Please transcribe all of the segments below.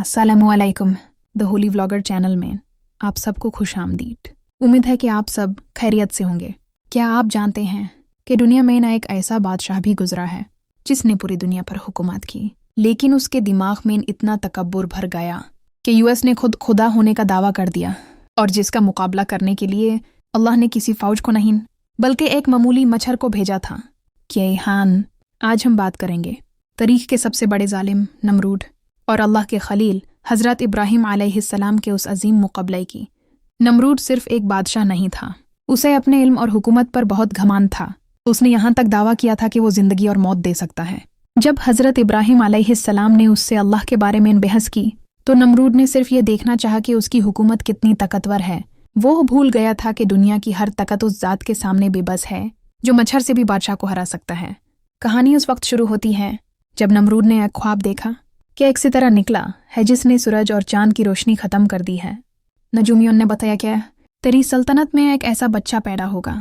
अस्सलामुअलैकुम the Holi vlogger channel में आप सबको खुश आमदीद। उम्मीद है कि आप सब खैरियत से होंगे। क्या आप जानते हैं कि दुनिया में ना एक ऐसा बादशाह भी गुजरा है जिसने पूरी दुनिया पर हुकूमत की, लेकिन उसके दिमाग में इतना तकब्बुर भर गया कि यूएस ने खुद खुदा होने का दावा कर दिया, और जिसका मुकाबला करने के लिए अल्लाह ने किसी फौज को नहीं बल्कि एक मामूली मच्छर को भेजा था। हान आज हम बात करेंगे तारीख के सबसे बड़े जालिम नमरूद और अल्लाह के खलील हज़रत इब्राहिम अलैहिस्सलाम के उस अजीम मुक़ाबले की। नमरूद सिर्फ एक बादशाह नहीं था, उसे अपने इल्म और हुकूमत पर बहुत घमंड था। उसने यहाँ तक दावा किया था कि वो ज़िंदगी और मौत दे सकता है। जब हज़रत इब्राहिम अलैहिस्सलाम ने उससे अल्लाह के बारे में बहस की तो नमरूद ने सिर्फ ये देखना चाहा कि उसकी हुकूमत कितनी ताकतवर है। वो भूल गया था कि दुनिया की हर ताकत उस ज़ात के सामने बेबस है जो मच्छर से भी बादशाह को हरा सकता है। कहानी उस वक्त शुरू होती है जब नमरूद ने एक ख्वाब देखा कि एक सितारा निकला है जिसने सूरज और चांद की रोशनी ख़त्म कर दी है। नजूमियों ने बताया कि तेरी सल्तनत में एक ऐसा बच्चा पैदा होगा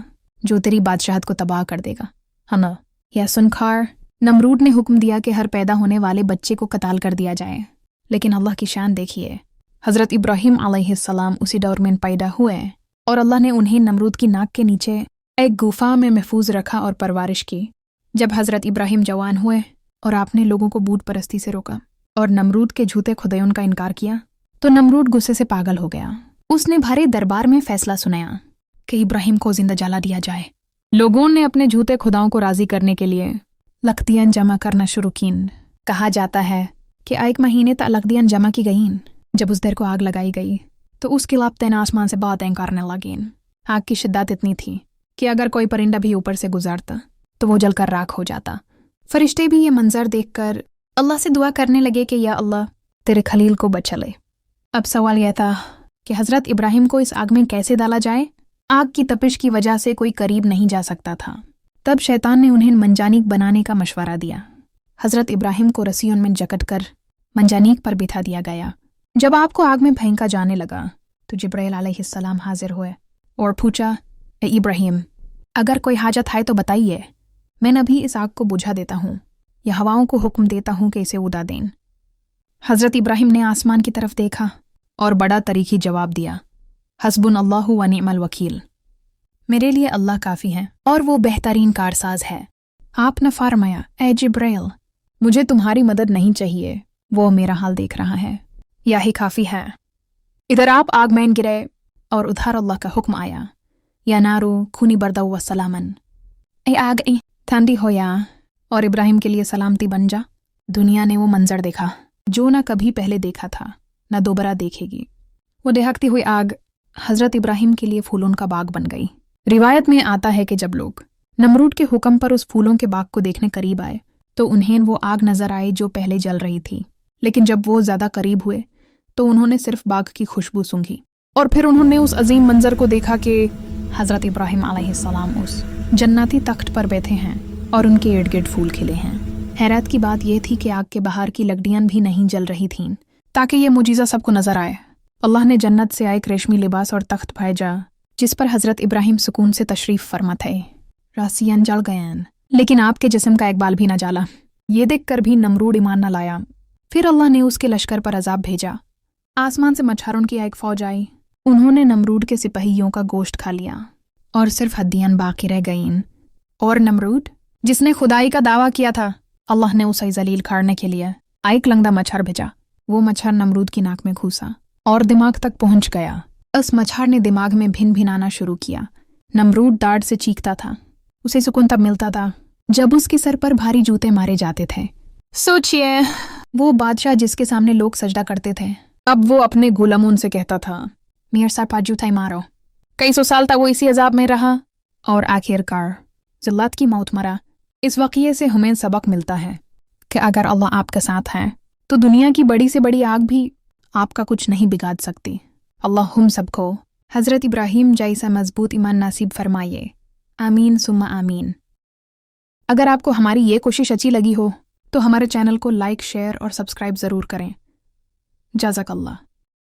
जो तेरी बादशाहत को तबाह कर देगा। ना यह सुनकर नमरूद ने हुक्म दिया कि हर पैदा होने वाले बच्चे को कत्ल कर दिया जाए। लेकिन अल्लाह की शान देखिए, हज़रत इब्राहिम अलैहिस्सलाम उसी दौर में पैदा हुए और अल्लाह ने उन्हें नमरूद की नाक के नीचे एक गुफा में महफूज रखा और परवरिश की। जब हज़रत इब्राहिम जवान हुए और आपने लोगों को बूत परस्ती से रोका और नमरूद के झूठे खुदायों का इनकार किया तो नमरूद गुस्से से पागल हो गया। उसने भारी दरबार में फैसला सुनाया कि इब्राहिम को जिंदा जला दिया जाए। लोगों ने अपने झूठे खुदाओं को राजी करने के लिए लकदियां जमा करना शुरू कीन। कहा जाता है कि 1 महीने तक लकदियां जमा की गईं। जब उस देर को आग लगाई गई तो उसके लापते आसमान से बातें करने लगीं। आग की शिद्दत इतनी थी कि अगर कोई परिंदा भी ऊपर से गुजरता तो वो जलकर राख हो जाता। फरिश्ते भी ये मंजर देखकर अल्लाह से दुआ करने लगे कि या अल्लाह तेरे खलील को बचा ले। अब सवाल यह था कि हज़रत इब्राहिम को इस आग में कैसे डाला जाए। आग की तपिश की वजह से कोई करीब नहीं जा सकता था। तब शैतान ने उन्हें मंजानीक बनाने का मशवरा दिया। हज़रत इब्राहिम को रस्सियों में जकड़ कर मंजानीक पर बिठा दिया गया। जब आग को आग में फेंका जाने लगा तो जिब्राइल अलैहिस्सलाम हाजिर हुए और पूछा, ए इब्राहिम, अगर कोई हाजत है तो बताइए, मैं अभी इस आग को बुझा देता हूँ या हवाओं को हुक्म देता हूँ कि इसे उड़ा दें। हज़रत इब्राहिम ने आसमान की तरफ देखा और बड़ा तरीक़ी जवाब दिया, हस्बुनल्लाहु व निअमल वकील। मेरे लिए अल्लाह काफ़ी है और वो बेहतरीन कारसाज है। आपने फरमाया, ए जिब्राइल, मुझे तुम्हारी मदद नहीं चाहिए, वो मेरा हाल देख रहा है, यही काफ़ी है। इधर आप आग में गिरे और उधर अल्लाह का हुक्म आया, या नारू खूनी बरदा व सलामन, ए आग ठंडी हो या और इब्राहिम के लिए सलामती बन जा। दुनिया ने वो मंजर देखा जो ना कभी पहले देखा था ना दोबारा देखेगी। वो दहकती हुई आग हज़रत इब्राहिम के लिए फूलों का बाग बन गई। रिवायत में आता है कि जब लोग नमरूद के हुक्म पर उस फूलों के बाग को देखने करीब आए तो उन्हें वो आग नजर आई जो पहले जल रही थी। लेकिन जब वो ज़्यादा करीब हुए तो उन्होंने सिर्फ बाग की खुशबू सूंघी और फिर उन्होंने उस अजीम मंजर को देखा कि हज़रत इब्राहिम अलैहिस्सलाम उस जन्नती तख्त पर बैठे हैं और उनके इर्द गिर्द फूल खिले हैं। हैरत की बात यह थी कि आग के बाहर की लकड़ियां भी नहीं जल रही थीं ताकि ये मुजीज़ा सबको नजर आए। अल्लाह ने जन्नत से आए एक रेशमी लिबास और तख्त भेजा जिस पर हज़रत इब्राहिम सुकून से तशरीफ़ फरमा थे। रासियान जल गयन लेकिन आपके जिस्म का एक बाल भी न जाला। ये देख कर भी नमरूद ईमान न लाया। फिर अल्लाह ने उसके लश्कर पर अजाब भेजा। आसमान से मच्छरों की एक फौज आई। उन्होंने नमरूद के सिपाहियों का गोश्त खा लिया और सिर्फ हड्डियां बाकी रह गईं। और नमरूद जिसने खुदाई का दावा किया था, अल्लाह ने उसे जलील करने के लिए एक लंगड़ा मच्छर भेजा। वो मच्छर नमरूद की नाक में घुसा और दिमाग तक पहुंच गया। उस मच्छर ने दिमाग में भिन भिनाना शुरू किया। नमरूद डांट से चीखता था। उसे सुकून तब मिलता था जब उसके सर पर भारी जूते मारे जाते थे। सोचिए, वो बादशाह जिसके सामने लोग सजदा करते थे, अब वो अपने गुलामों से कहता था, मेरे सर पर जूते मारो। कई सौ साल तक वो इसी अजाब में रहा और आखिरकार जिल्लत की मौत मरा। इस वाक़ये से हमें सबक मिलता है कि अगर अल्लाह आपके साथ है तो दुनिया की बड़ी से बड़ी आग भी आपका कुछ नहीं बिगाड़ सकती। अल्लाह हम सबको हज़रत इब्राहिम जैसा मजबूत ईमान नसीब फरमाइए। आमीन सुम्मा आमीन। अगर आपको हमारी ये कोशिश अच्छी लगी हो तो हमारे चैनल को लाइक, शेयर और सब्सक्राइब ज़रूर करें। जज़ाकल्लाह।